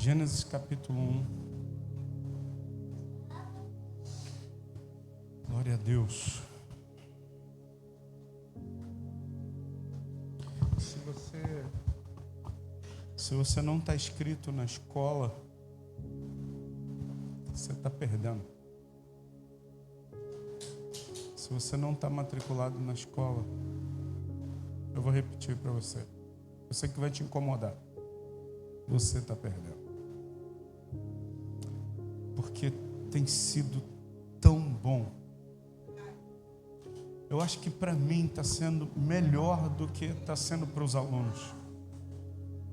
Gênesis capítulo 1. Glória a Deus. Se você não está inscrito na escola, você está perdendo. Se você não está matriculado na escola, eu vou repetir para você. Eu sei que vai te incomodar. Você está perdendo. Porque tem sido tão bom. Eu acho que para mim está sendo melhor do que está sendo para os alunos.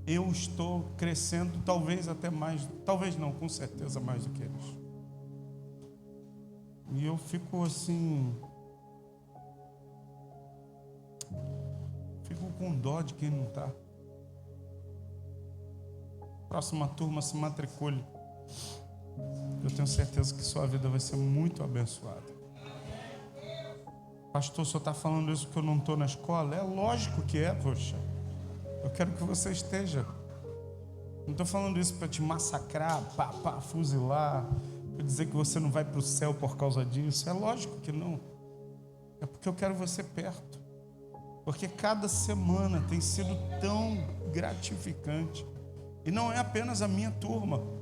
Eu estou crescendo, talvez até mais, talvez não, com certeza mais do que eles. E eu fico assim, fico com dó de quem não está. Próxima turma, se matricule. Eu tenho certeza que sua vida vai ser muito abençoada. Pastor, o senhor está falando isso porque eu não estou na escola? É lógico que é, poxa. Eu quero que você esteja. Não estou falando isso para te massacrar, fuzilar, para dizer que você não vai para o céu por causa disso. É lógico que não. É porque eu quero você perto. Porque cada semana tem sido tão gratificante. E não é apenas a minha turma.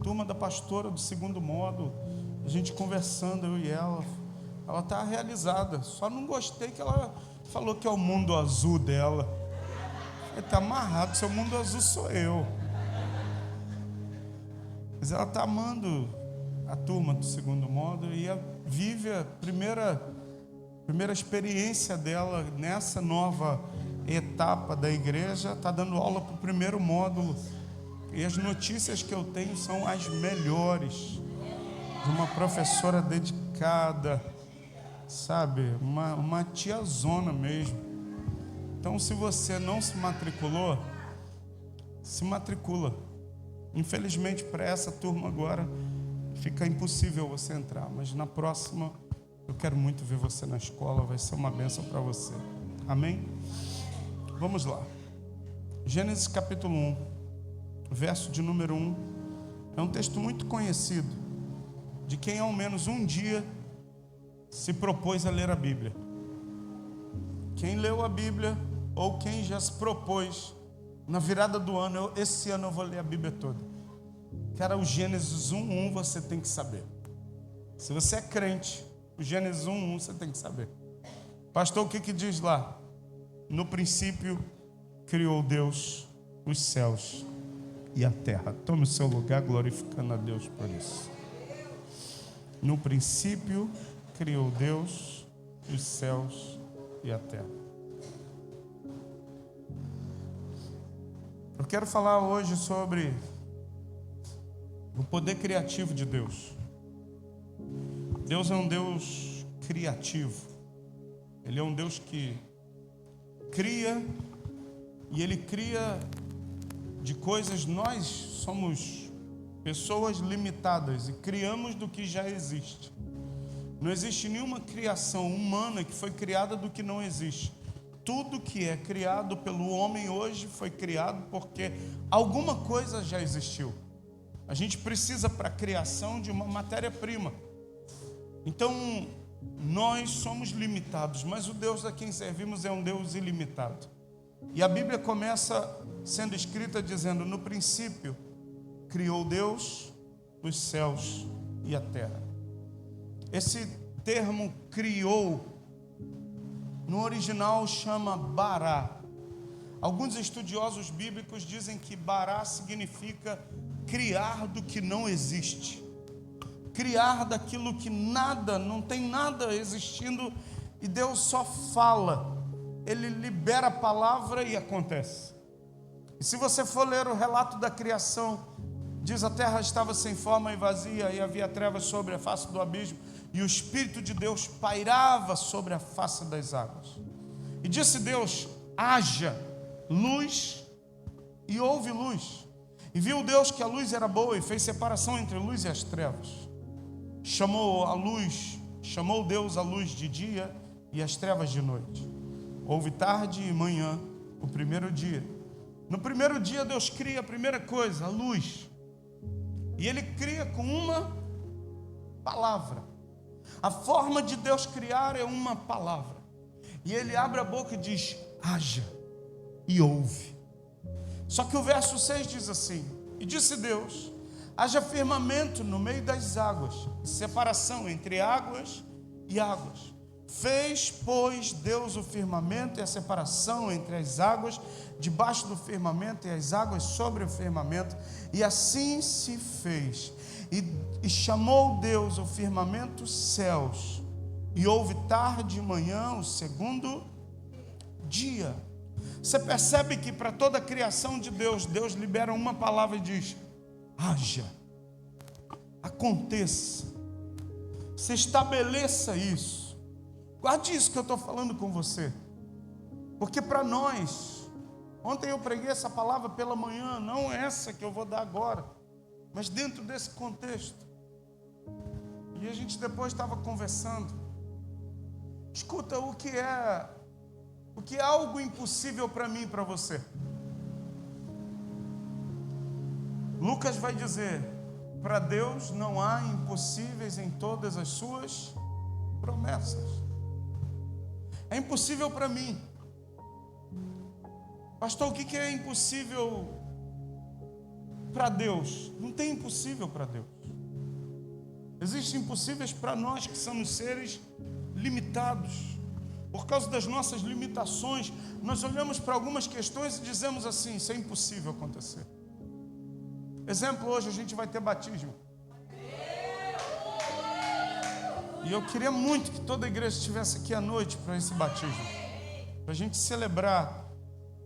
Turma da pastora do segundo módulo. A gente conversando, eu e ela. Ela está realizada. Só não gostei que ela falou que é o mundo azul dela. Está amarrado, seu mundo azul sou eu. Mas ela está amando a turma do segundo módulo e vive a primeira experiência dela nessa nova etapa da igreja. Está dando aula para o primeiro módulo. E as notícias que eu tenho são as melhores. De uma professora dedicada, sabe? Uma tiazona mesmo. Então, se você não se matriculou, se matricula. Infelizmente, para essa turma agora, fica impossível você entrar. Mas na próxima, eu quero muito ver você na escola. Vai ser uma bênção para você. Amém? Vamos lá. Gênesis capítulo 1, verso de número 1. É um texto muito conhecido, de quem ao menos um dia se propôs a ler a Bíblia. Quem leu a Bíblia, ou quem já se propôs, na virada do ano, esse ano eu vou ler a Bíblia toda. Cara, o Gênesis 1:1 você tem que saber. Se você é crente, o Gênesis 1:1 você tem que saber. Pastor, o que diz lá? No princípio, criou Deus os céus e a terra. Tome o seu lugar glorificando a Deus por isso. No princípio, criou Deus os céus e a terra. Eu quero falar hoje sobre o poder criativo de Deus. Deus é um Deus criativo. Ele é um Deus que cria, e Ele cria de coisas. Nós somos pessoas limitadas e criamos do que já existe. Não existe nenhuma criação humana que foi criada do que não existe. Tudo que é criado pelo homem hoje foi criado porque alguma coisa já existiu. A gente precisa para a criação de uma matéria-prima. Então, nós somos limitados, mas o Deus a quem servimos é um Deus ilimitado. E a Bíblia começa sendo escrita dizendo: no princípio, criou Deus os céus e a terra. Esse termo criou, no original chama bará. Alguns estudiosos bíblicos dizem que bará significa criar do que não existe. Criar daquilo que nada, não tem nada existindo, e Deus só fala. Ele libera a palavra e acontece. E se você for ler o relato da criação, diz: a terra estava sem forma e vazia, e havia trevas sobre a face do abismo, e o Espírito de Deus pairava sobre a face das águas. E disse Deus: haja luz, e houve luz. E viu Deus que a luz era boa, e fez separação entre a luz e as trevas. Chamou Deus a luz de dia e as trevas de noite. Houve tarde e manhã, o primeiro dia. No primeiro dia Deus cria a primeira coisa, a luz. E Ele cria com uma palavra. A forma de Deus criar é uma palavra. E Ele abre a boca e diz: haja, e ouve. Só que o verso 6 diz assim: e disse Deus: haja firmamento no meio das águas, separação entre águas e águas. Fez, pois, Deus o firmamento e a separação entre as águas debaixo do firmamento e as águas sobre o firmamento, e assim se fez. E chamou Deus o firmamento céus, e houve tarde e manhã o segundo dia. Você percebe que para toda a criação de Deus, Deus libera uma palavra e diz: haja, aconteça, se estabeleça isso. Guarde isso que eu estou falando com você, porque para nós, ontem eu preguei essa palavra pela manhã, não essa que eu vou dar agora, mas dentro desse contexto. E a gente depois estava conversando. Escuta, o que é algo impossível para mim e para você? Lucas vai dizer: para Deus não há impossíveis em todas as suas promessas. É impossível para mim. Pastor, o que é impossível para Deus? Não tem impossível para Deus. Existem impossíveis para nós que somos seres limitados. Por causa das nossas limitações, nós olhamos para algumas questões e dizemos assim: isso é impossível acontecer. Exemplo, hoje a gente vai ter batismo. E eu queria muito que toda a igreja estivesse aqui à noite para esse batismo, para a gente celebrar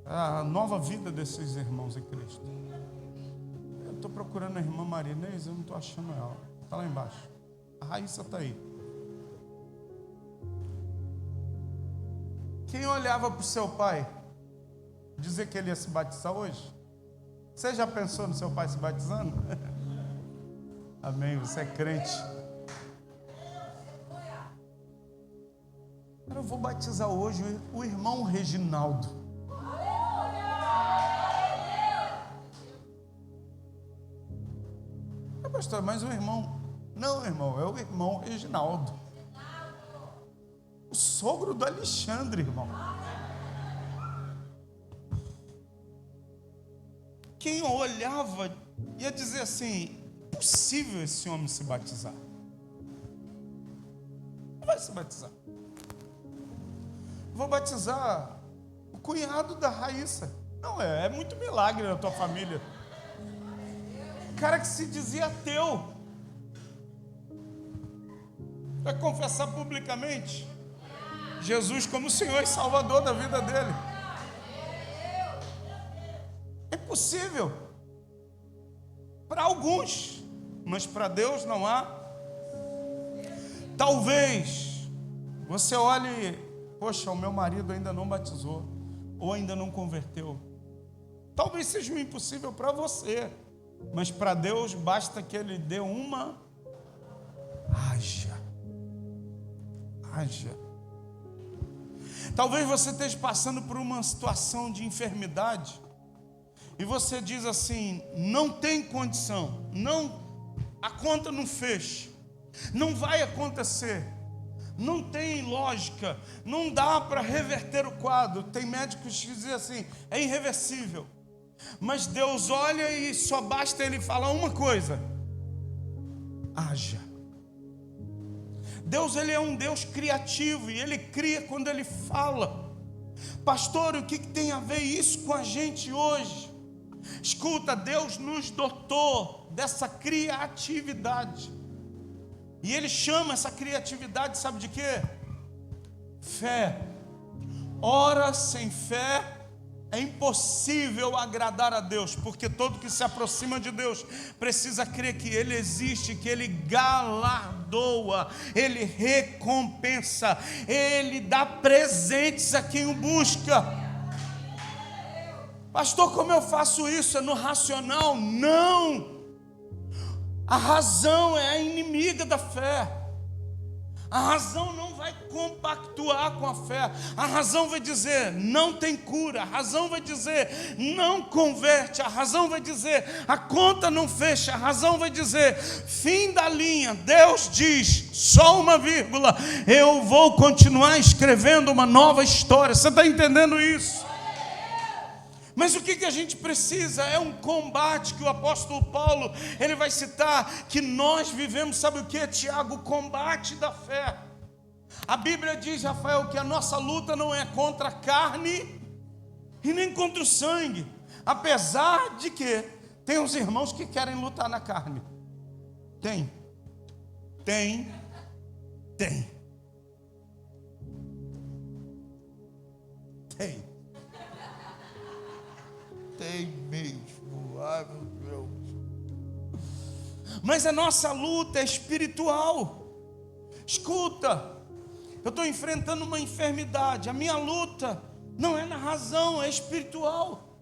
a nova vida desses irmãos em Cristo. Eu estou procurando a irmã Marinês, eu não estou achando ela. Está lá embaixo. A Raíssa está aí. Quem olhava para o seu pai dizer que ele ia se batizar hoje? Você já pensou no seu pai se batizando? Amém, você é crente. Eu vou batizar hoje o irmão Reginaldo. Pastor, mas o irmão... Não, irmão, é o irmão Reginaldo. O sogro do Alexandre, irmão. Quem olhava ia dizer assim: impossível esse homem se batizar. Não vai se batizar. Vou batizar o cunhado da Raíssa. Não, é muito milagre na tua família. O cara que se dizia ateu vai confessar publicamente Jesus como Senhor e Salvador da vida dele. É possível para alguns, mas para Deus não há. Talvez você olhe: poxa, o meu marido ainda não batizou, ou ainda não converteu. Talvez seja um impossível para você, mas para Deus basta que Ele dê uma haja. Talvez você esteja passando por uma situação de enfermidade e você diz assim: não tem condição, não, a conta não fecha, não vai acontecer, não tem lógica, não dá para reverter o quadro. Tem médicos que dizem assim: é irreversível. Mas Deus olha e só basta Ele falar uma coisa: haja. Deus, Ele é um Deus criativo e Ele cria quando Ele fala. Pastor, o que tem a ver isso com a gente hoje? Escuta, Deus nos dotou dessa criatividade. E Ele chama essa criatividade, sabe de quê? Fé. Ora, sem fé é impossível agradar a Deus, porque todo que se aproxima de Deus precisa crer que Ele existe, que Ele galardoa, Ele recompensa, Ele dá presentes a quem o busca. Pastor, como eu faço isso? É no racional? Não! A razão é a inimiga da fé. A razão não vai compactuar com a fé. A razão vai dizer, não tem cura. A razão vai dizer, não converte. A razão vai dizer, a conta não fecha. A razão vai dizer, fim da linha. Deus diz, só uma vírgula, eu vou continuar escrevendo uma nova história. Você está entendendo isso? Mas o que a gente precisa é um combate que o apóstolo Paulo, ele vai citar, que nós vivemos, sabe o que, Tiago? O combate da fé. A Bíblia diz, Rafael, que a nossa luta não é contra a carne e nem contra o sangue. Apesar de que tem uns irmãos que querem lutar na carne. Tem. Tem mesmo, ai meu Deus. Mas a nossa luta é espiritual. Escuta, eu estou enfrentando uma enfermidade. A minha luta não é na razão, é espiritual.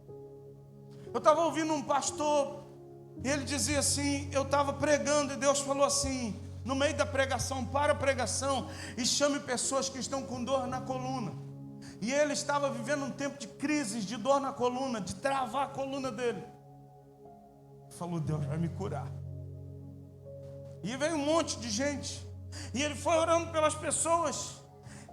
Eu estava ouvindo um pastor, e ele dizia assim, eu estava pregando e Deus falou assim, no meio da pregação, para a pregação e chame pessoas que estão com dor na coluna. E ele estava vivendo um tempo de crises, de dor na coluna, de travar a coluna dele. Ele falou, Deus vai me curar. E veio um monte de gente. E ele foi orando pelas pessoas.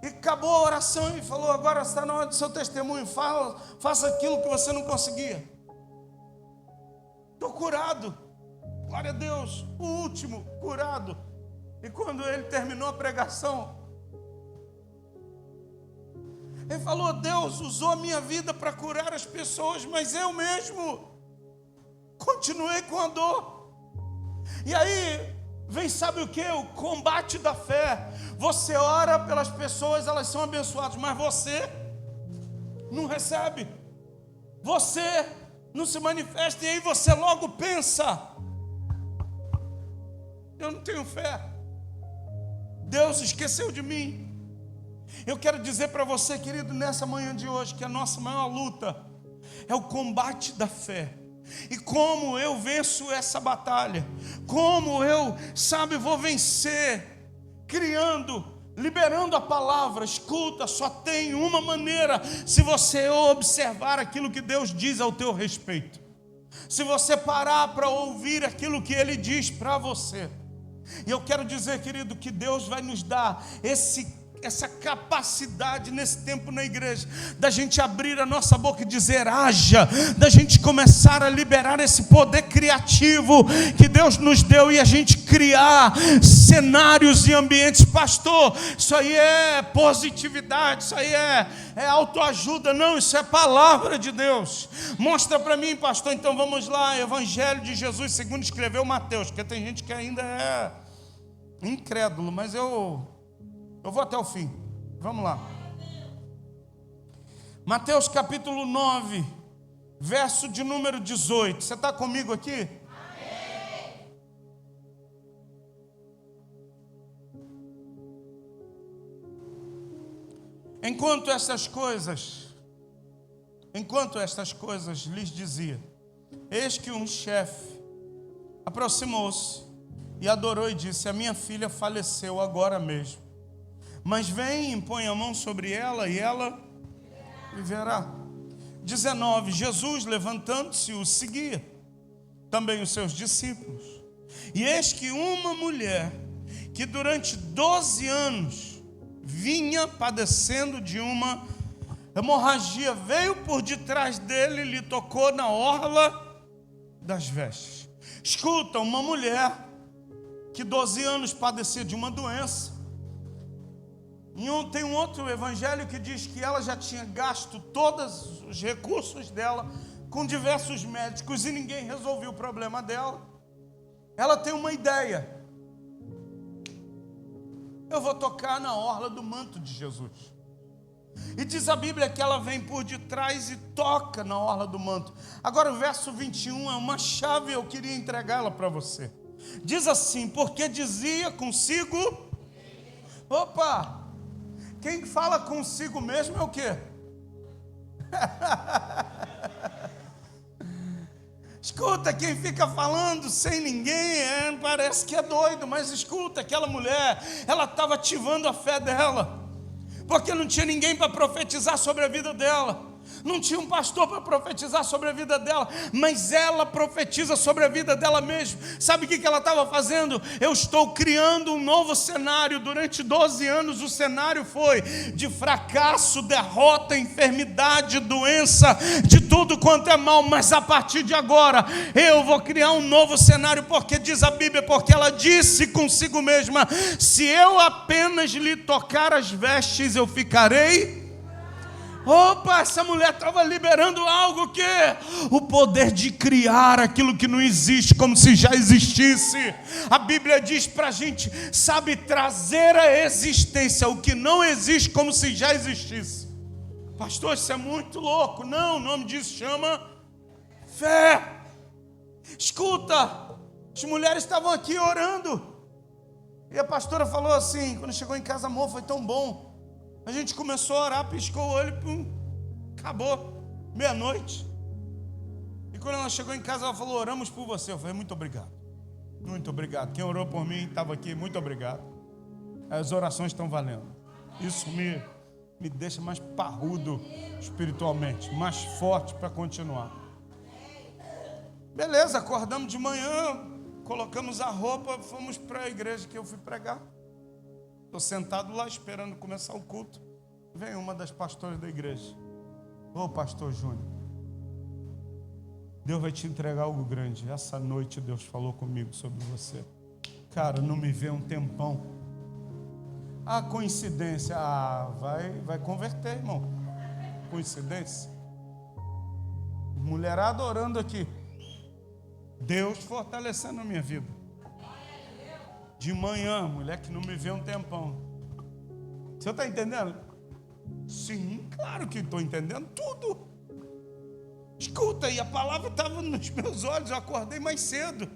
E acabou a oração e falou, agora está na hora do seu testemunho. Faça aquilo que você não conseguia. Estou curado. Glória a Deus. O último curado. E quando ele terminou a pregação, ele falou, Deus usou a minha vida para curar as pessoas, mas eu mesmo continuei com a dor. E aí, vem sabe o que? O combate da fé. Você ora pelas pessoas, elas são abençoadas, mas você não recebe. Você não se manifesta, e aí você logo pensa, eu não tenho fé. Deus esqueceu de mim. Eu quero dizer para você, querido, nessa manhã de hoje, que a nossa maior luta é o combate da fé. E como eu venço essa batalha? Como eu, vou vencer? Criando, liberando a palavra. Escuta, só tem uma maneira, se você observar aquilo que Deus diz ao teu respeito. Se você parar para ouvir aquilo que Ele diz para você. E eu quero dizer, querido, que Deus vai nos dar essa capacidade nesse tempo na igreja, da gente abrir a nossa boca e dizer haja, da gente começar a liberar esse poder criativo que Deus nos deu e a gente criar cenários e ambientes. Pastor, isso aí é positividade, isso aí é autoajuda. Não, isso é palavra de Deus. Mostra para mim, pastor. Então vamos lá, Evangelho de Jesus segundo escreveu Mateus, porque tem gente que ainda é incrédulo, mas eu vou até o fim. Vamos lá. Mateus capítulo 9, verso de número 18. Você está comigo aqui? Amém. Enquanto estas coisas lhes dizia, eis que um chefe aproximou-se e adorou e disse, a minha filha faleceu agora mesmo. Mas vem, impõe a mão sobre ela e ela viverá. 19. Jesus, levantando-se, o seguia, também os seus discípulos. E eis que uma mulher, que durante 12 anos vinha padecendo de uma hemorragia, veio por detrás dele e lhe tocou na orla das vestes. Escuta, uma mulher que 12 anos padecia de uma doença. Tem um outro evangelho que diz que ela já tinha gasto todos os recursos dela com diversos médicos e ninguém resolveu o problema dela. Ela tem uma ideia. Eu vou tocar na orla do manto de Jesus. E diz a Bíblia que ela vem por detrás e toca na orla do manto. Agora o verso 21 é uma chave, eu queria entregá-la para você. Diz assim, porque dizia consigo... Opa! Quem fala consigo mesmo é o quê? Escuta, quem fica falando sem ninguém parece que é doido, mas escuta, aquela mulher, ela estava ativando a fé dela, porque não tinha ninguém para profetizar sobre a vida dela. Não tinha um pastor para profetizar sobre a vida dela, mas ela profetiza sobre a vida dela mesma. Sabe o que ela estava fazendo? Eu estou criando um novo cenário. Durante 12 anos o cenário foi de fracasso, derrota, enfermidade, doença, de tudo quanto é mal. Mas a partir de agora eu vou criar um novo cenário, porque diz a Bíblia, porque ela disse consigo mesma: se eu apenas lhe tocar as vestes, eu ficarei. Opa, essa mulher estava liberando algo que o poder de criar aquilo que não existe como se já existisse. A Bíblia diz para a gente, sabe, trazer à existência o que não existe como se já existisse. Pastor, isso é muito louco. Não, o nome disso chama fé. Escuta, as mulheres estavam aqui orando e a pastora falou assim, quando chegou em casa: amor, foi tão bom. A gente começou a orar, piscou o olho, pum, acabou, meia-noite. E quando ela chegou em casa, ela falou: oramos por você. Eu falei: muito obrigado, muito obrigado. Quem orou por mim estava aqui, muito obrigado. As orações estão valendo. Isso me deixa mais parrudo espiritualmente, mais forte para continuar. Beleza, acordamos de manhã, colocamos a roupa, fomos para a igreja que eu fui pregar. Estou sentado lá esperando começar o culto. Vem uma das pastoras da igreja: ô pastor Júnior, Deus vai te entregar algo grande. Essa noite Deus falou comigo sobre você. Cara, não me vê um tempão. Ah, coincidência. Vai converter, irmão. Coincidência. Mulherada orando aqui. Deus fortalecendo a minha vida. De manhã, mulher que não me vê um tempão. Você está entendendo? Sim, claro que estou entendendo tudo. Escuta, e a palavra estava nos meus olhos. Eu acordei mais cedo,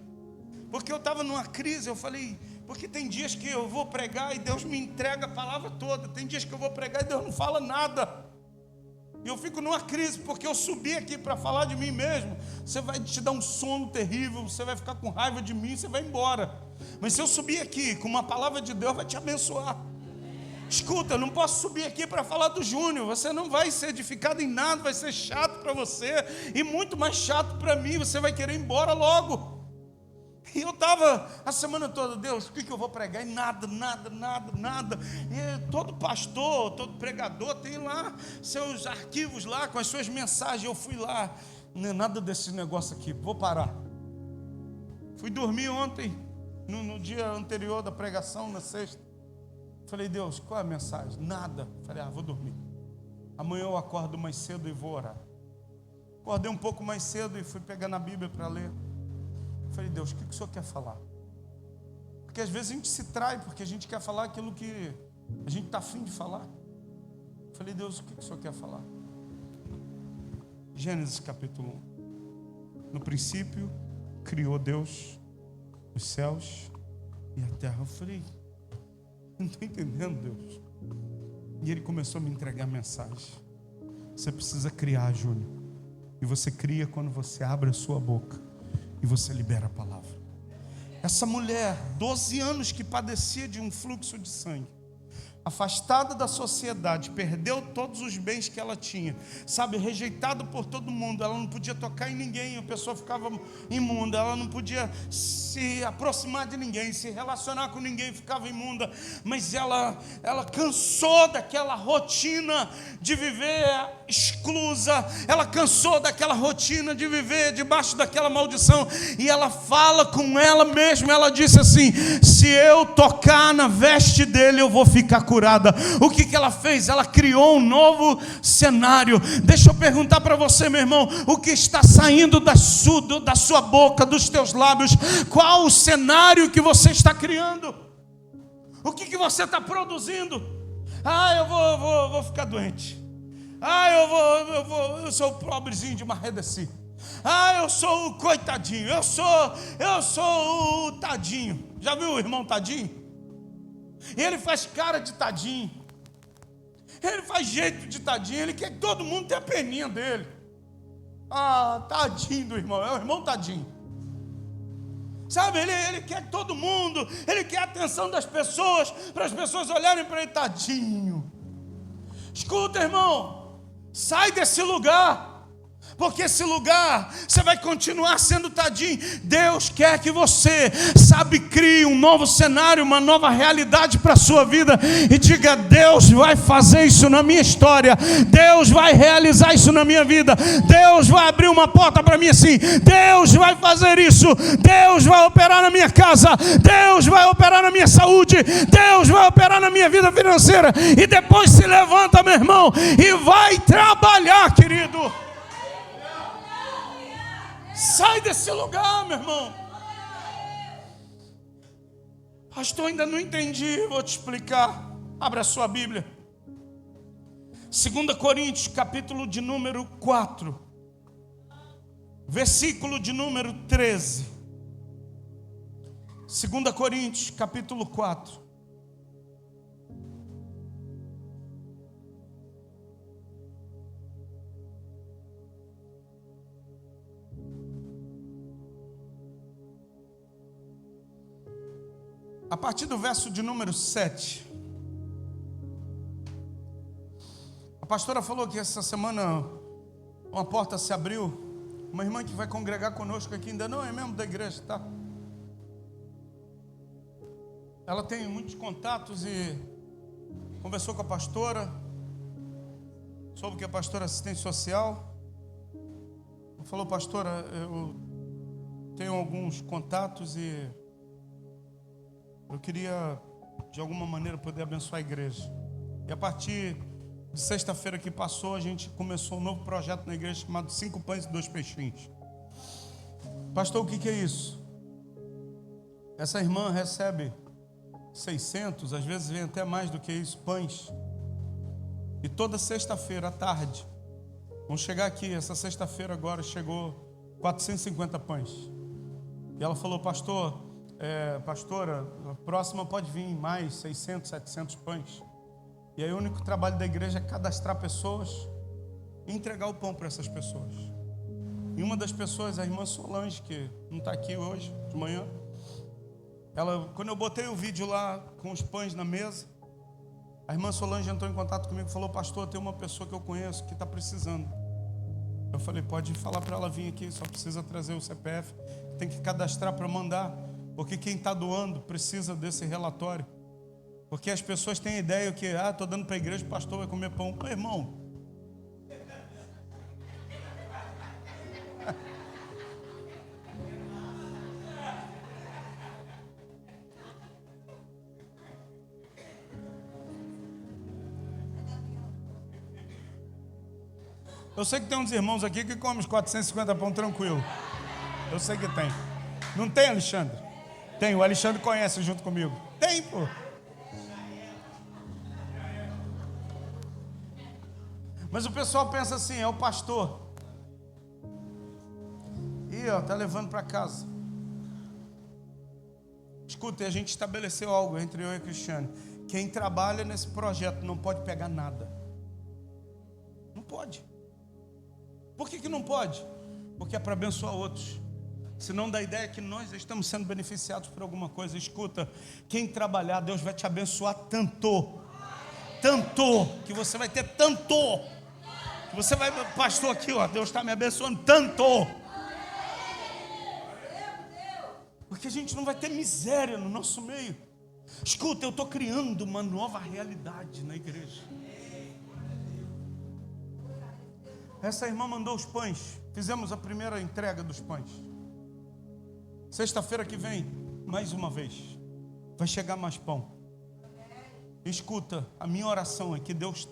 porque eu estava numa crise. Eu falei, porque tem dias que eu vou pregar e Deus me entrega a palavra toda. Tem dias que eu vou pregar e Deus não fala nada. E eu fico numa crise, porque eu subi aqui para falar de mim mesmo. Você vai te dar um sono terrível, você vai ficar com raiva de mim, você vai embora. Mas se eu subir aqui com uma palavra de Deus, vai te abençoar. Escuta, eu não posso subir aqui para falar do Júnior. Você não vai ser edificado em nada, vai ser chato para você e muito mais chato para mim. Você vai querer ir embora logo. E eu estava a semana toda: Deus, o que eu vou pregar? E nada. E todo pastor, todo pregador tem lá seus arquivos lá com as suas mensagens. Eu fui lá, não é nada desse negócio aqui, vou parar. Fui dormir ontem, no dia anterior da pregação, na sexta. Falei: Deus, qual é a mensagem? Nada. Falei: vou dormir. Amanhã eu acordo mais cedo e vou orar. Acordei um pouco mais cedo e fui pegar na Bíblia para ler. Falei: Deus, o que o Senhor quer falar? Porque às vezes a gente se trai, porque a gente quer falar aquilo que a gente está afim de falar. Falei: Deus, o que o Senhor quer falar? Gênesis capítulo 1. No princípio, criou Deus os céus e a terra. Eu falei: não estou entendendo, Deus. E Ele começou a me entregar a mensagem. Você precisa criar, Júnior. E você cria quando você abre a sua boca e você libera a palavra. Essa mulher, 12 anos que padecia de um fluxo de sangue, afastada da sociedade, perdeu todos os bens que ela tinha, sabe, rejeitada por todo mundo. Ela não podia tocar em ninguém, a pessoa ficava imunda. Ela não podia se aproximar de ninguém, se relacionar com ninguém, ficava imunda. Mas ela cansou daquela rotina de viver exclusa. Ela cansou daquela rotina de viver debaixo daquela maldição. E ela fala com ela mesma. Ela disse assim: se eu tocar na veste dele, eu vou ficar curada. O que ela fez? Ela criou um novo cenário. Deixa eu perguntar para você, meu irmão: o que está saindo da sua boca, dos teus lábios? Qual o cenário que você está criando? O que você está produzindo? Eu vou ficar doente. Eu sou o pobrezinho de Marredeci. Eu sou o coitadinho. Eu sou o tadinho. Já viu o irmão tadinho? Ele faz cara de tadinho. Ele faz jeito de tadinho. Ele quer que todo mundo tenha a peninha dele. Ah, tadinho do irmão, é o irmão tadinho. Sabe, ele quer todo mundo, ele quer a atenção das pessoas, para as pessoas olharem para ele, tadinho. Escuta, irmão, sai desse lugar. Porque esse lugar, você vai continuar sendo tadinho. Deus quer que você, crie um novo cenário, uma nova realidade para a sua vida. E diga, Deus vai fazer isso na minha história. Deus vai realizar isso na minha vida. Deus vai abrir uma porta para mim assim. Deus vai fazer isso. Deus vai operar na minha casa. Deus vai operar na minha saúde. Deus vai operar na minha vida financeira. E depois se levanta, meu irmão, e vai trabalhar, querido. Sai desse lugar, meu irmão. Pastor, ainda não entendi, vou te explicar. Abra a sua Bíblia. 2 Coríntios, capítulo de número 4, versículo de número 13. 2 Coríntios, capítulo 4. A partir do verso de número 7. A pastora falou que essa semana uma porta se abriu. Uma irmã que vai congregar conosco aqui, ainda não é membro da igreja, tá? Ela tem muitos contatos e conversou com a pastora. Soube que a pastora é assistente social. Falou, pastora, eu tenho alguns contatos e eu queria, de alguma maneira, poder abençoar a igreja. E a partir de sexta-feira que passou, a gente começou um novo projeto na igreja chamado 5 pães e 2 peixinhos. Pastor, o que é isso? Essa irmã recebe 600, às vezes vem até mais do que isso, pães. E toda sexta-feira à tarde, vamos chegar aqui, essa sexta-feira agora chegou 450 pães. E ela falou, pastora, a próxima pode vir mais 600, 700 pães. E aí o único trabalho da igreja é cadastrar pessoas e entregar o pão para essas pessoas. E uma das pessoas, a irmã Solange, que não está aqui hoje, de manhã, quando eu botei o vídeo lá com os pães na mesa, a irmã Solange entrou em contato comigo e falou, pastor, tem uma pessoa que eu conheço que está precisando. Eu falei, pode falar para ela vir aqui, só precisa trazer o CPF, tem que cadastrar para mandar. Porque quem está doando precisa desse relatório. Porque as pessoas têm ideia que, estou dando para a igreja, o pastor vai comer pão. Meu irmão, eu sei que tem uns irmãos aqui que comem os 450 pão tranquilo. Eu sei que tem. Não tem, Alexandre? Tem, o Alexandre conhece junto comigo. Tem, pô. Mas o pessoal pensa assim, é o pastor. E tá levando para casa. Escuta, a gente estabeleceu algo entre eu e a Cristiane. Quem trabalha nesse projeto não pode pegar nada. Não pode. Por que não pode? Porque é para abençoar outros. Senão dá a ideia que nós estamos sendo beneficiados por alguma coisa. Escuta, quem trabalhar, Deus vai te abençoar tanto, que você vai ter tanto, que você vai, pastor, aqui, Deus está me abençoando tanto, porque a gente não vai ter miséria no nosso meio. Escuta, eu estou criando uma nova realidade na igreja. Essa irmã mandou os pães, fizemos a primeira entrega dos pães. Sexta-feira que vem, mais uma vez, vai chegar mais pão. Escuta, a minha oração é que Deus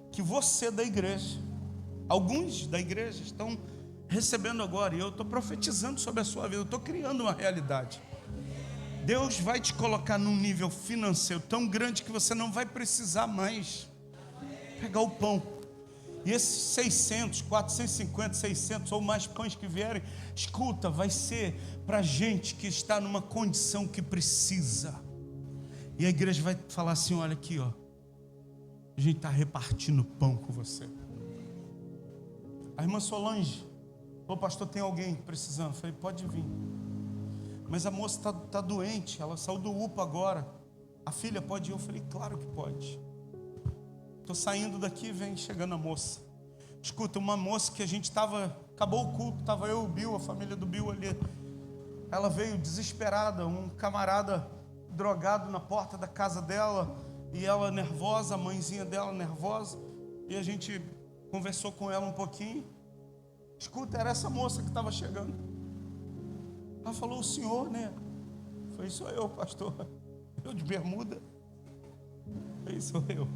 que você da igreja, alguns da igreja estão recebendo agora, e eu estou profetizando sobre a sua vida, eu estou criando uma realidade. Deus vai te colocar num nível financeiro tão grande que você não vai precisar mais pegar o pão. E esses 600, 450, 600 ou mais pães que vierem, escuta, vai ser para gente que está numa condição que precisa. E a igreja vai falar assim, olha aqui, a gente está repartindo pão com você. A irmã Solange Ô pastor, tem alguém precisando? Eu falei, pode vir. Mas a moça está doente, ela saiu do UPA agora. A filha pode ir? Eu falei, claro que pode. Estou saindo daqui, vem chegando a moça. Escuta, uma moça que a gente estava, acabou o culto, estava eu, o Bill, a família do Bill ali. Ela veio desesperada, um camarada drogado na porta da casa dela, e ela nervosa, a mãezinha dela nervosa, e a gente conversou com ela um pouquinho. Escuta, era essa moça que estava chegando. Ela falou, o senhor, né? Eu falei, sou eu, pastor. Eu de bermuda. Eu falei, sou eu.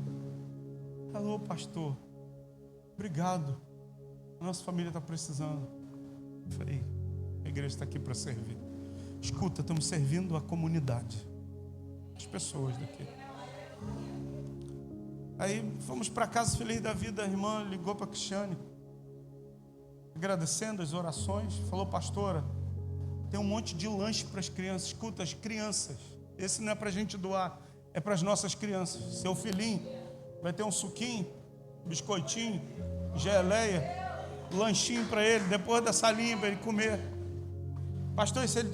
Ela falou, pastor, obrigado. A nossa família está precisando. Eu falei, a igreja está aqui para servir. Escuta, estamos servindo a comunidade, as pessoas daqui. Aí fomos para casa feliz da vida. A irmã ligou para a Cristiane, agradecendo as orações. Falou, pastora, tem um monte de lanche para as crianças. Escuta, as crianças, esse não é para a gente doar, é para as nossas crianças. Seu filhinho vai ter um suquinho, biscoitinho, geleia, lanchinho para ele, depois da salinha para ele comer. Pastor, e se ele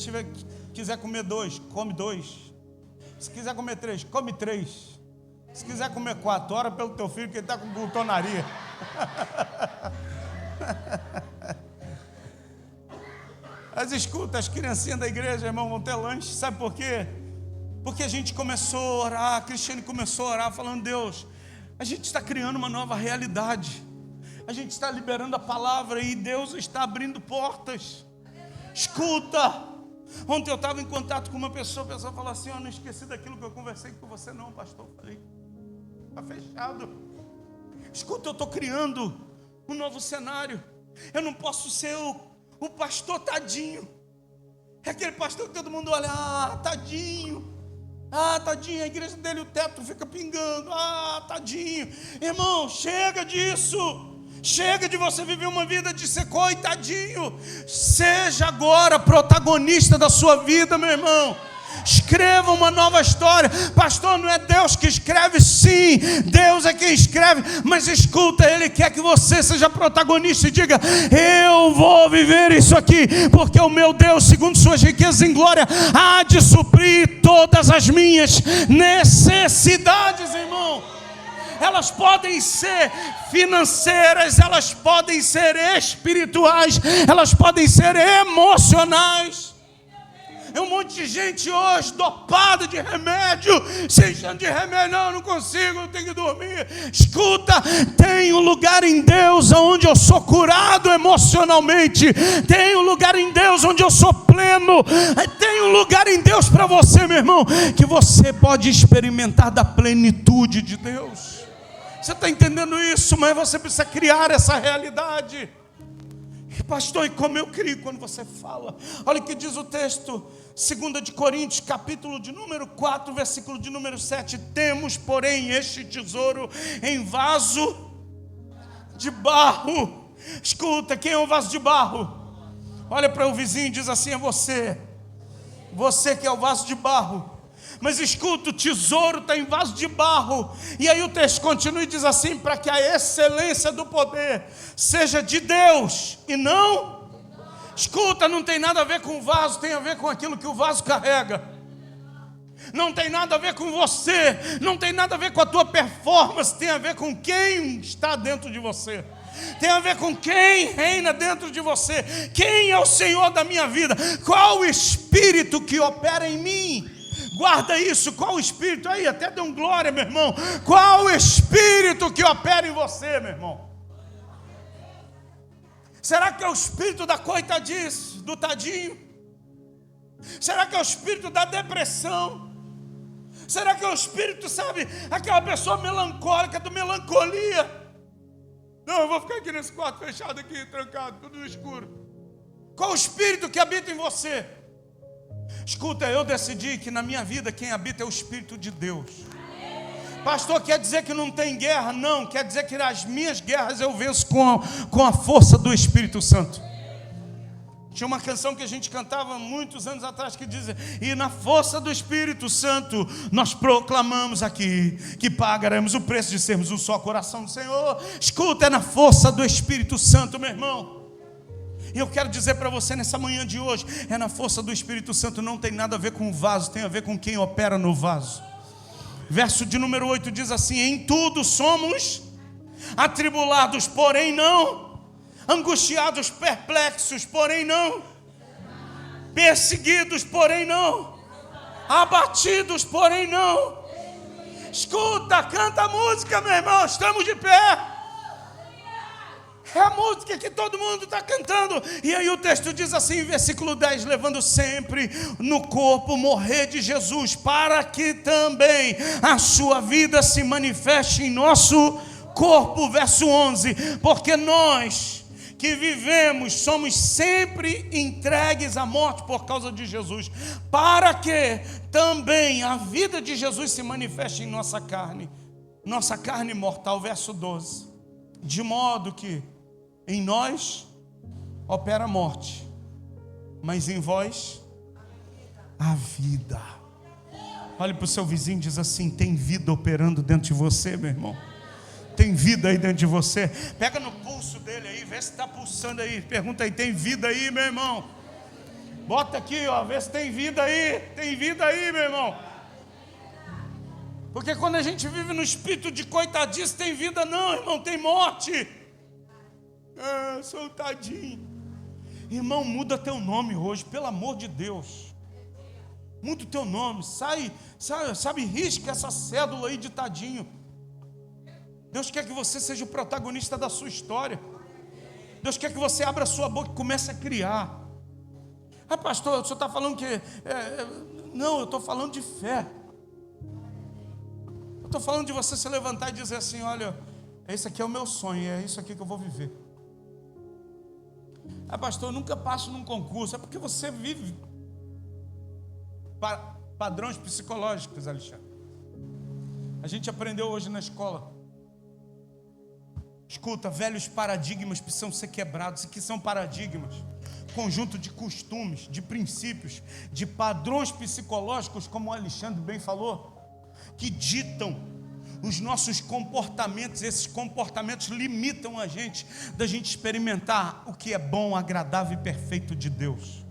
quiser comer 2, come 2. Se quiser comer 3, come 3. Se quiser comer 4, ora pelo teu filho que ele está com glutonaria. Mas escuta, as criancinhas da igreja, irmão, vão ter lanche. Sabe por quê? Porque a gente começou a orar, a Cristiane começou a orar, falando, Deus, a gente está criando uma nova realidade. A gente está liberando a palavra e Deus está abrindo portas. Escuta, ontem eu estava em contato com uma pessoa, a pessoa falou assim, não esqueci daquilo que eu conversei com você não, pastor. Eu falei, está fechado. Escuta, eu estou criando um novo cenário. Eu não posso ser o pastor tadinho. É aquele pastor que todo mundo olha, tadinho. Tadinho, a igreja dele, o teto fica pingando. Tadinho. Irmão, chega disso. Chega de você viver uma vida de ser coitadinho. Seja agora protagonista da sua vida, meu irmão. Escreva uma nova história. Pastor, não é Deus que escreve? Sim, Deus é quem escreve. Mas escuta, Ele quer que você seja protagonista e diga, eu vou viver isso aqui, porque o meu Deus, segundo suas riquezas em glória, há de suprir todas as minhas necessidades, irmão. Elas podem ser financeiras, elas podem ser espirituais, elas podem ser emocionais. É um monte de gente hoje dopada de remédio, se enchendo de remédio. Não consigo, eu tenho que dormir. Escuta, tem um lugar em Deus onde eu sou curado emocionalmente. Tem um lugar em Deus onde eu sou pleno. Tem um lugar em Deus para você, meu irmão, que você pode experimentar da plenitude de Deus. Você está entendendo isso? Mas você precisa criar essa realidade. Pastor, e como eu crio quando você fala? Olha o que diz o texto, 2 de Coríntios, capítulo de número 4, versículo de número 7. Temos, porém, este tesouro em vaso de barro. Escuta, quem é o vaso de barro? Olha para o vizinho e diz assim, é você. Você que é o vaso de barro. Mas escuta, o tesouro está em vaso de barro. E aí o texto continua e diz assim, para que a excelência do poder seja de Deus e não. Escuta, não tem nada a ver com o vaso, tem a ver com aquilo que o vaso carrega. Não tem nada a ver com você, não tem nada a ver com a tua performance, tem a ver com quem está dentro de você. Tem a ver com quem reina dentro de você. Quem é o Senhor da minha vida? Qual o Espírito que opera em mim? Guarda isso, qual o Espírito? Aí, até deu um glória, meu irmão. Qual o Espírito que opera em você, meu irmão? Será que é o Espírito da coitadice, do tadinho? Será que é o Espírito da depressão? Será que é o Espírito, sabe, aquela pessoa melancólica, do melancolia? Não, eu vou ficar aqui nesse quarto fechado aqui, trancado, tudo no escuro. Qual o Espírito que habita em você? Escuta, eu decidi que na minha vida quem habita é o Espírito de Deus. Pastor, quer dizer que não tem guerra? Não, quer dizer que as minhas guerras eu venço com a força do Espírito Santo. Tinha uma canção que a gente cantava muitos anos atrás que dizia, e na força do Espírito Santo nós proclamamos aqui que pagaremos o preço de sermos um só coração do Senhor. Escuta, é na força do Espírito Santo, meu irmão. E eu quero dizer para você nessa manhã de hoje, é na força do Espírito Santo, não tem nada a ver com o vaso, tem a ver com quem opera no vaso. Verso de número 8 diz assim: em tudo somos atribulados, porém não, angustiados, perplexos, porém não, perseguidos, porém não, abatidos, porém não. Escuta, canta a música, meu irmão, estamos de pé. É a música que todo mundo está cantando. E aí o texto diz assim, versículo 10: levando sempre no corpo morrer de Jesus, para que também a sua vida se manifeste em nosso corpo. Verso 11: porque nós que vivemos somos sempre entregues à morte por causa de Jesus, para que também a vida de Jesus se manifeste em nossa carne mortal. Verso 12: de modo que em nós opera a morte, mas em vós a vida. Olhe para o seu vizinho e diz assim: tem vida operando dentro de você, meu irmão. Tem vida aí dentro de você. Pega no pulso dele aí, vê se está pulsando aí. Pergunta aí: tem vida aí, meu irmão? Bota aqui, ó, vê se tem vida aí. Tem vida aí, meu irmão. Porque quando a gente vive no espírito de coitadice, tem vida não, irmão, tem morte. Ah, sou um tadinho. Irmão, muda teu nome hoje, pelo amor de Deus. Muda o teu nome, sabe, risca essa cédula aí de tadinho. Deus quer que você seja o protagonista da sua história. Deus quer que você abra a sua boca e comece a criar. Ah, pastor, o senhor está falando que... Não, eu estou falando de fé. Eu estou falando de você se levantar e dizer assim: olha, esse aqui é o meu sonho, é isso aqui que eu vou viver. Ah, pastor, eu nunca passo num concurso. É porque você vive padrões psicológicos, Alexandre. A gente aprendeu hoje na escola. Escuta, velhos paradigmas precisam ser quebrados. E que são paradigmas? Conjunto de costumes, de princípios, de padrões psicológicos, como o Alexandre bem falou, que ditam os nossos comportamentos. Esses comportamentos limitam a gente da gente experimentar o que é bom, agradável e perfeito de Deus.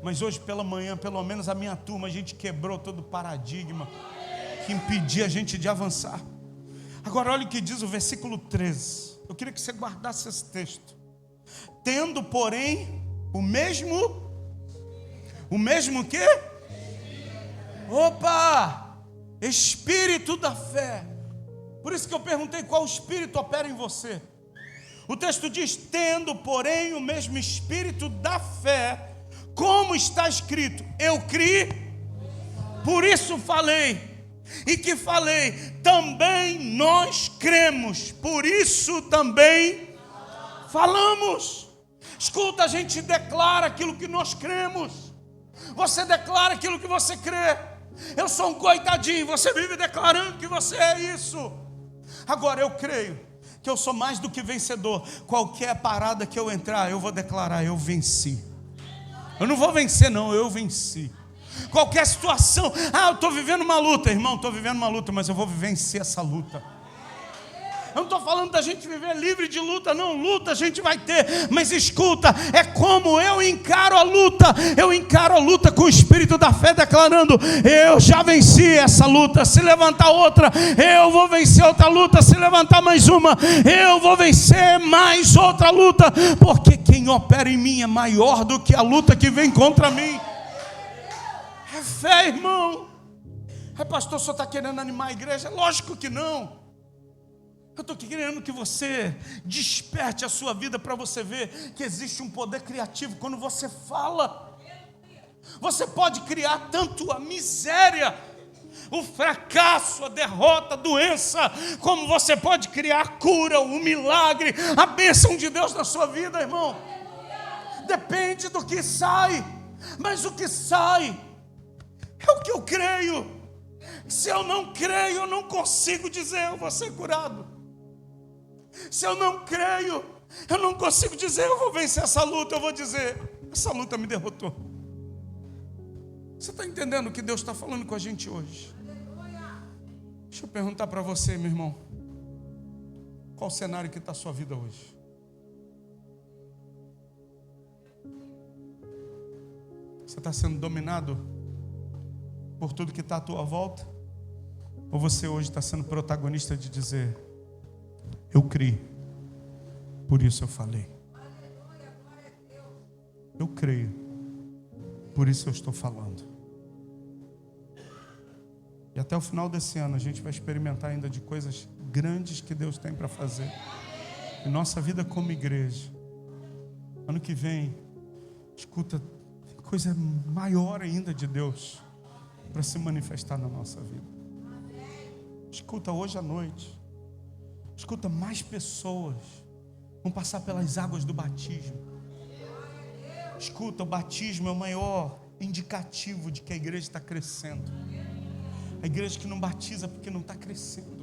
Mas hoje pela manhã, pelo menos a minha turma, a gente quebrou todo o paradigma que impedia a gente de avançar. Agora olha o que diz o versículo 13. Eu queria que você guardasse esse texto. Tendo, porém, o mesmo quê? Opa! Espírito da fé. Por isso que eu perguntei qual espírito opera em você. O texto diz: tendo, porém, o mesmo espírito da fé, como está escrito: eu criei, por isso falei. E que falei, também nós cremos, por isso também falamos. Escuta, a gente declara aquilo que nós cremos. Você declara aquilo que você crê. Eu sou um coitadinho, você vive declarando que você é isso. Agora eu creio que eu sou mais do que vencedor. Qualquer parada que eu entrar, eu vou declarar: eu venci. Eu não vou vencer não, eu venci. Qualquer situação, eu estou vivendo uma luta, irmão, estou vivendo uma luta, mas eu vou vencer essa luta. Eu não estou falando da gente viver livre de luta, não. Luta a gente vai ter, mas escuta, é como eu encaro a luta. Eu encaro a luta com o espírito da fé, declarando: eu já venci essa luta. Se levantar outra, eu vou vencer outra luta. Se levantar mais uma, eu vou vencer mais outra luta. Porque quem opera em mim é maior do que a luta que vem contra mim. É fé, irmão. Pastor, o senhor está querendo animar a igreja? Lógico que não. Eu estou querendo que você desperte a sua vida para você ver que existe um poder criativo. Quando você fala, você pode criar tanto a miséria, o fracasso, a derrota, a doença, como você pode criar a cura, o milagre, a bênção de Deus na sua vida, irmão. Depende do que sai, mas o que sai é o que eu creio. Se eu não creio, eu não consigo dizer: eu vou ser curado. Se eu não creio, eu não consigo dizer: eu vou vencer essa luta. Eu vou dizer: essa luta me derrotou. Você está entendendo o que Deus está falando com a gente hoje? Deixa eu perguntar para você, meu irmão: qual o cenário que está a sua vida hoje? Você está sendo dominado por tudo que está à tua volta? Ou você hoje está sendo protagonista de dizer: eu criei, por isso eu falei. Eu creio, por isso eu estou falando. E até o final desse ano a gente vai experimentar ainda de coisas grandes que Deus tem para fazer em nossa vida como igreja. Ano que vem, escuta, tem coisa maior ainda de Deus para se manifestar na nossa vida. Escuta, hoje à noite, escuta, mais pessoas vão passar pelas águas do batismo. Escuta, o batismo é o maior indicativo de que a igreja está crescendo. A igreja que não batiza porque não está crescendo.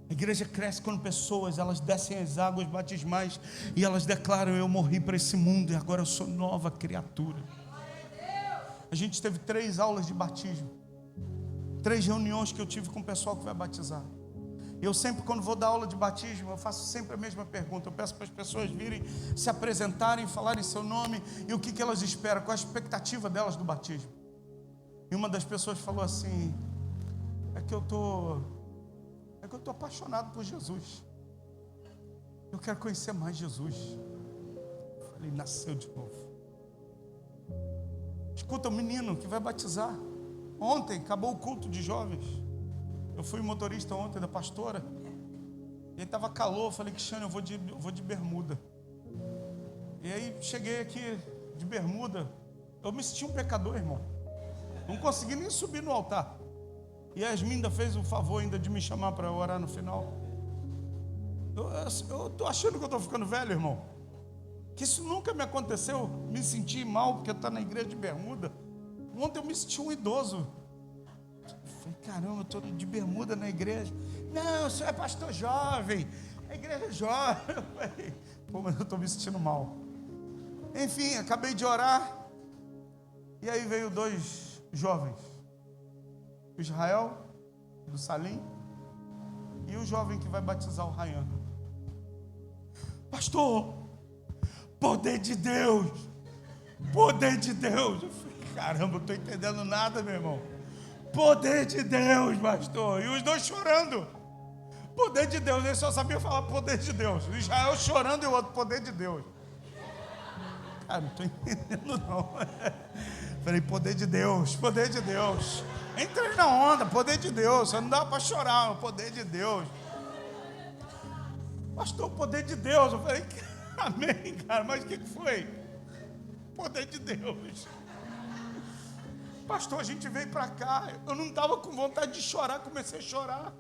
A igreja cresce quando pessoas, elas descem as águas batismais e elas declaram: eu morri para esse mundo e agora eu sou nova criatura. A gente teve 3 aulas de batismo, 3 reuniões que eu tive com o pessoal que vai batizar. Eu sempre, quando vou dar aula de batismo, eu faço sempre a mesma pergunta. Eu peço para as pessoas virem, se apresentarem, falarem seu nome e o que elas esperam, qual a expectativa delas do batismo. E uma das pessoas falou assim: é que eu tô apaixonado por Jesus. Eu quero conhecer mais Jesus. Eu falei: nasceu de novo. Escuta, o menino que vai batizar. Ontem acabou o culto de jovens. Eu fui motorista ontem da pastora. E aí estava calor. Eu falei: Cristiano, eu vou de bermuda. E aí cheguei aqui de bermuda. Eu me senti um pecador, irmão. Não consegui nem subir no altar. E a Yasmin ainda fez o favor ainda de me chamar para orar no final. Eu estou achando que eu estou ficando velho, irmão. Que isso nunca me aconteceu. Me senti mal porque eu estou na igreja de bermuda. Ontem eu me senti um idoso. Falei: caramba, eu estou de bermuda na igreja. Não, o senhor é pastor jovem. A igreja é jovem. Eu falei: pô, mas eu estou me sentindo mal. Enfim, acabei de orar. E aí veio 2 jovens. O Israel, do Salim, e o jovem que vai batizar o Ryan. Pastor, poder de Deus. Poder de Deus. Eu falei: caramba, eu não estou entendendo nada, meu irmão. Poder de Deus, pastor. E os 2 chorando. Poder de Deus. Ele só sabia falar poder de Deus. O Israel chorando e o outro: poder de Deus. Cara, não estou entendendo não. Falei: poder de Deus, poder de Deus. Entrei na onda, poder de Deus. Só não dá para chorar, o poder de Deus. Pastor, poder de Deus. Eu falei: amém, cara, mas o que foi? Poder de Deus. Pastor, a gente veio para cá, eu não estava com vontade de chorar, comecei a chorar.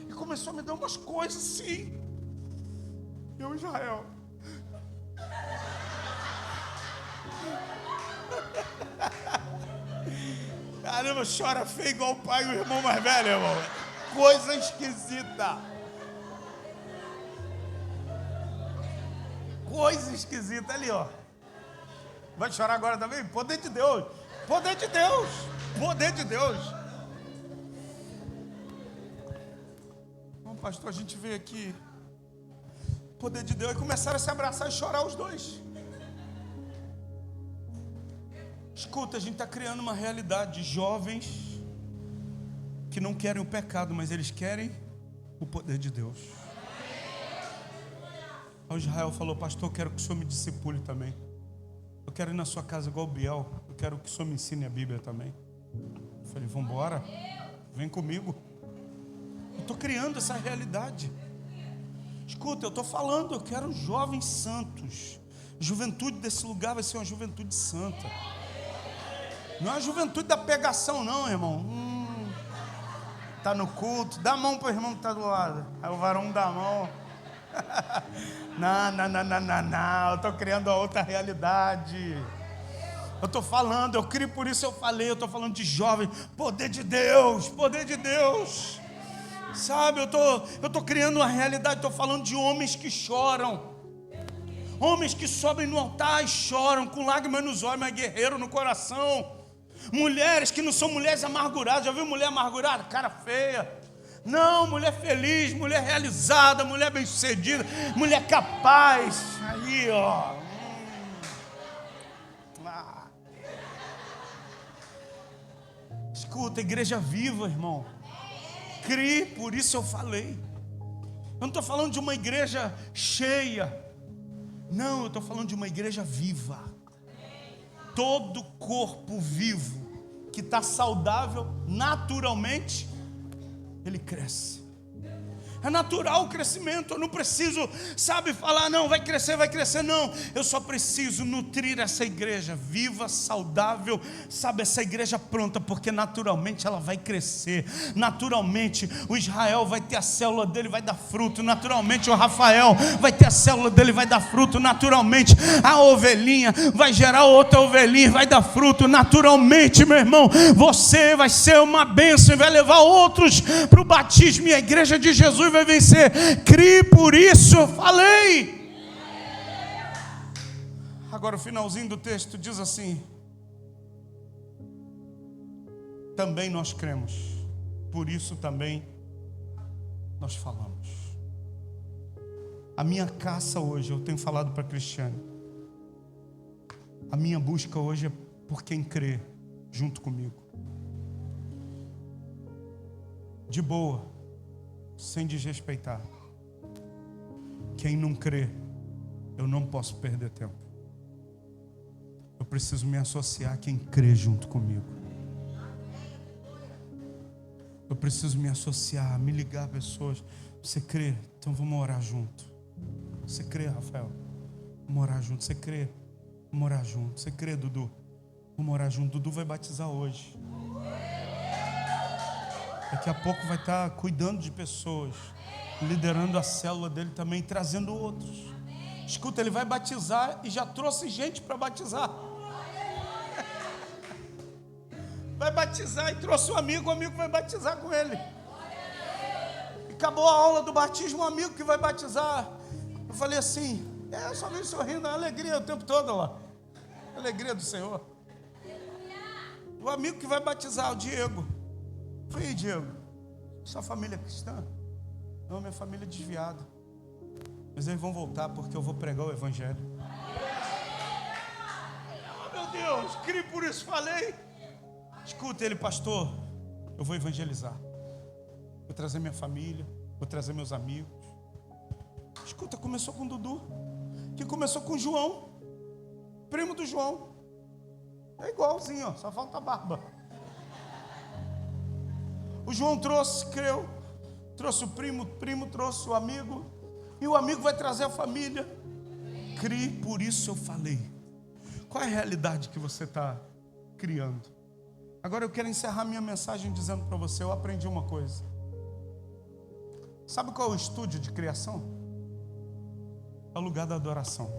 E começou a me dar umas coisas assim. Eu, Israel. Caramba, chora feio igual o pai e o irmão mais velho, irmão. Coisa esquisita. Coisa esquisita ali, ó. Vai chorar agora também? Poder de Deus. Poder de Deus. Poder de Deus. Bom, pastor, a gente veio aqui. Poder de Deus. E começaram a se abraçar e chorar os 2. Escuta, a gente está criando uma realidade de jovens que não querem o pecado, mas eles querem o poder de Deus. Aí o Israel falou: pastor, eu quero que o senhor me discipule também. Eu quero ir na sua casa igual o Biel. Eu quero que o senhor me ensine a Bíblia também. Eu falei: vamos embora, vem comigo. Eu estou criando essa realidade. Escuta, eu estou falando, eu quero jovens santos. A juventude desse lugar vai ser uma juventude santa. Não é a juventude da pegação não, irmão. Tá no culto, dá a mão para o irmão que está do lado. Aí o varão dá a mão. Não, eu estou criando a outra realidade. Eu estou falando, eu crio, por isso eu falei. Eu estou falando de jovem, poder de Deus, poder de Deus. Sabe, eu estou criando uma realidade. Estou falando de homens que choram. Homens que sobem no altar e choram, com lágrimas nos olhos, mas guerreiro no coração. Mulheres que não são mulheres amarguradas. Já viu mulher amargurada? Cara feia. Não, mulher feliz, mulher realizada, mulher bem-sucedida, mulher capaz. Aí, ó. Escuta, igreja viva, irmão. Crie, por isso eu falei. Eu não estou falando de uma igreja cheia. Não, eu estou falando de uma igreja viva. Todo corpo vivo que está saudável, naturalmente, ele cresce. É natural o crescimento. Eu não preciso, falar, não, vai crescer, não. Eu só preciso nutrir essa igreja viva, saudável, essa igreja pronta, porque naturalmente ela vai crescer. Naturalmente o Israel vai ter a célula dele, vai dar fruto. Naturalmente o Rafael vai ter a célula dele, vai dar fruto. Naturalmente a ovelhinha vai gerar outra ovelhinha, vai dar fruto. Naturalmente, meu irmão, você vai ser uma bênção e vai levar outros para o batismo, e a igreja de Jesus vai vencer. Crie, por isso eu falei. Agora o finalzinho do texto diz assim: também nós cremos, por isso também nós falamos. A minha caça hoje, eu tenho falado para a Cristiane, a minha busca hoje é por quem crê junto comigo, de boa, sem desrespeitar. Quem não crê, eu não posso perder tempo. Eu preciso me associar a quem crê junto comigo. Eu preciso me associar, me ligar a pessoas. Você crê? Então vamos orar junto. Você crê, Rafael? Vamos orar junto. Você crê? Vamos orar junto. Você crê, Dudu? Vamos orar junto. Dudu vai batizar hoje. Daqui a pouco vai estar cuidando de pessoas, liderando a célula dele também, trazendo outros. Escuta, ele vai batizar e já trouxe gente para batizar. Vai batizar e trouxe um amigo, o amigo vai batizar com ele. E acabou a aula do batismo, um amigo que vai batizar. Eu falei assim, eu só vi sorrindo, a alegria o tempo todo lá. A alegria do Senhor. O amigo que vai batizar, o Diego. Eu falei, Diego, sua família é cristã? Não, minha família é desviada. Mas eles vão voltar porque eu vou pregar o evangelho. Oh, meu Deus, criei por isso, falei. Escuta ele, pastor, eu vou evangelizar. Vou trazer minha família, vou trazer meus amigos. Escuta, começou com o Dudu, que começou com o João, primo do João. É igualzinho, ó, só falta a barba. O João trouxe, creu, trouxe o primo trouxe o amigo, e o amigo vai trazer a família. Crie, por isso eu falei. Qual é a realidade que você está criando? Agora eu quero encerrar minha mensagem dizendo para você, eu aprendi uma coisa. Sabe qual é o estúdio de criação? É o lugar da adoração.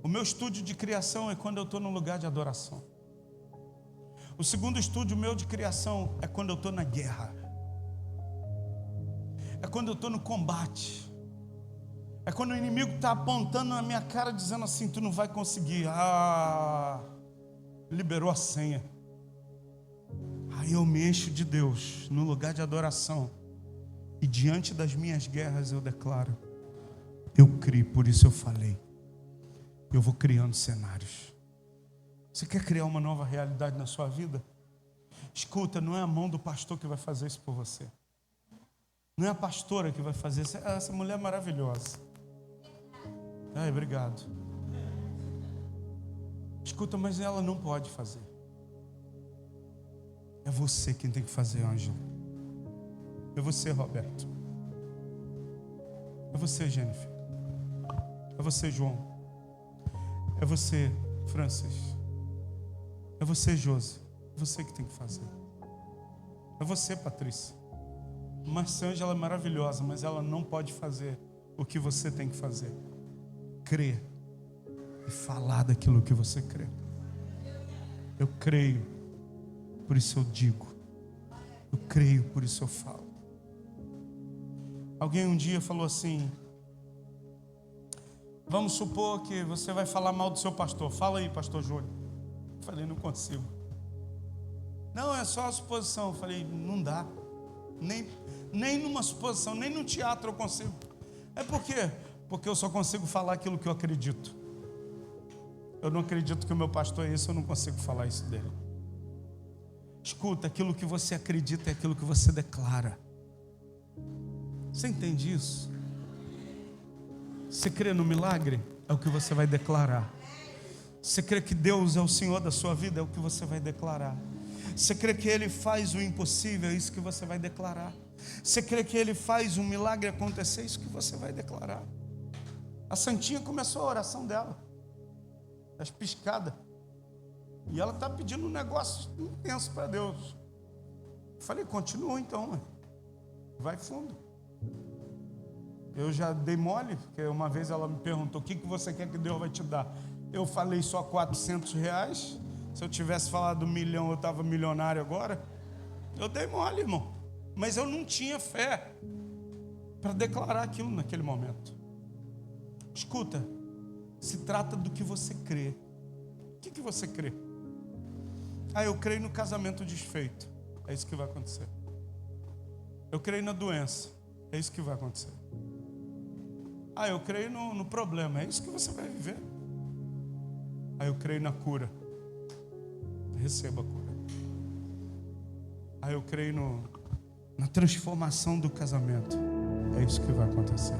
O meu estúdio de criação é quando eu estou no lugar de adoração. O segundo estúdio meu de criação é quando eu estou na guerra. É quando eu estou no combate. É quando o inimigo está apontando na minha cara, dizendo assim, tu não vai conseguir. Liberou a senha. Aí eu me encho de Deus no lugar de adoração. E diante das minhas guerras eu declaro, eu crio, por isso eu falei. Eu vou criando cenários. Você quer criar uma nova realidade na sua vida? Escuta, não é a mão do pastor que vai fazer isso por você. Não é a pastora que vai fazer isso. Essa mulher é maravilhosa. Ai, obrigado. Escuta, mas ela não pode fazer. É você quem tem que fazer, Ângelo. É você, Roberto. É você, Jennifer. É você, João. É você, Francis. É você, Josi. É você que tem que fazer. É você, Patrícia. Marcângela é maravilhosa, mas ela não pode fazer o que você tem que fazer. Crer e falar daquilo que você crê. Eu creio, por isso eu digo. Eu creio, por isso eu falo. Alguém um dia falou assim, vamos supor que você vai falar mal do seu pastor. Fala aí, pastor Júnior. Eu falei, não consigo. Não, é só a suposição. Eu falei, não dá. Nem numa suposição, nem no teatro eu consigo. É por quê? Porque eu só consigo falar aquilo que eu acredito. Eu não acredito que o meu pastor é isso, eu não consigo falar isso dele. Escuta, aquilo que você acredita é aquilo que você declara. Você entende isso? Você crê no milagre? É o que você vai declarar. Você crê que Deus é o Senhor da sua vida? É o que você vai declarar. Você crê que Ele faz o impossível? É isso que você vai declarar. Você crê que Ele faz um milagre acontecer? É isso que você vai declarar. A Santinha começou a oração dela, as piscadas, e ela está pedindo um negócio intenso para Deus. Eu falei, continua então, vai fundo. Eu já dei mole, porque uma vez ela me perguntou, o que você quer que Deus vai te dar? Eu falei só R$400. Se eu tivesse falado 1 milhão, eu estava milionário agora. Eu dei mole, irmão. Mas eu não tinha fé para declarar aquilo naquele momento. Escuta, se trata do que você crê. O que você crê? Eu creio no casamento desfeito. É isso que vai acontecer. Eu creio na doença. É isso que vai acontecer. Eu creio no problema. É isso que você vai viver. Eu creio na cura. Receba a cura. Eu creio na transformação do casamento. É isso que vai acontecer.